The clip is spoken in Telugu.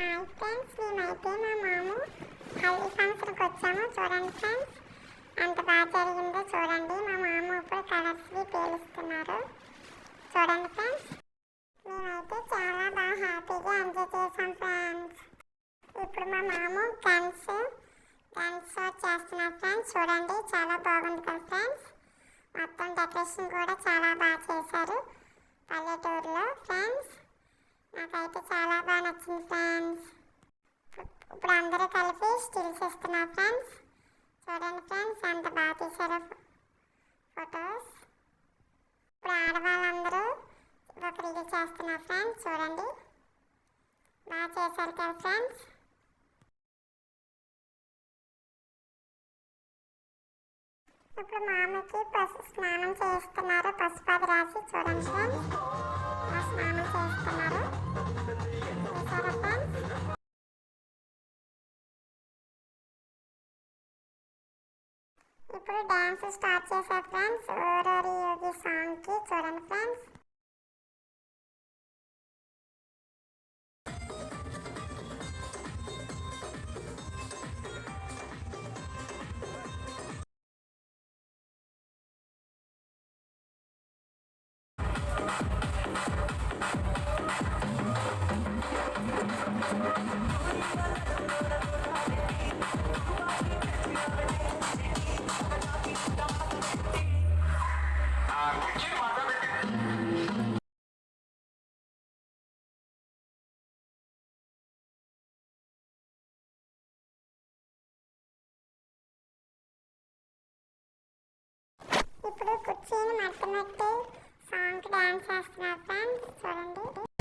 హాయ్ ఫ్రెండ్స్, మేమైతే మా మాము హల్దీ ఫంక్షన్కి వచ్చాము. చూడండి ఫ్రెండ్స్, అంత బాగా జరిగిందో చూడండి. మా మామ ఇప్పుడు కలర్స్వి పేలుస్తున్నారు. చూడండి ఫ్రెండ్స్, మేమైతే చాలా బాగా హ్యాపీగా ఎంజాయ్ చేసాం ఫ్రెండ్స్. ఇప్పుడు మా మామ గన్స్ షో చేస్తున్నారు ఫ్రెండ్స్. చూడండి, చాలా బాగుంది కదా ఫ్రెండ్స్. మొత్తం డెకరేషన్ కూడా చాలా బాగా చేశారు పల్లెటూరులో ఫ్రెండ్స్. నాకైతే చాలా బాగా నచ్చింది ఫ్రెండ్స్. ఇప్పుడు అందరూ కలిపి స్టిల్స్ ఇస్తున్నారు ఫ్రెండ్స్. చూడండి ఫ్రెండ్స్, ఎంత బాగా తీశారో ఫొటోస్. ఇప్పుడు ఆడవాళ్ళందరూ ఒక రీల్ చేస్తున్నారు ఫ్రెండ్స్. చూడండి, బాగా చేశారు కదా ఫ్రెండ్స్. ఇప్పుడు మామకి స్నానం చేస్తున్నారు, పసుపు రాసి. చూడండి ఫ్రెండ్స్, స్నానం చేస్తున్నారు. చూసారా ఫ్రెండ్స్? ఇప్పుడు డ్యాన్స్ స్టార్ట్ చేశారు ఫ్రెండ్స్, ఓరోరి యోగి సాంగ్కి. చూడండి ఫ్రెండ్స్, ఇప్పుడు కుర్చీని మట్టి సాంగ్కి డ్యాన్స్ చేస్తున్నారు ఫ్రెండ్స్. చూడండి.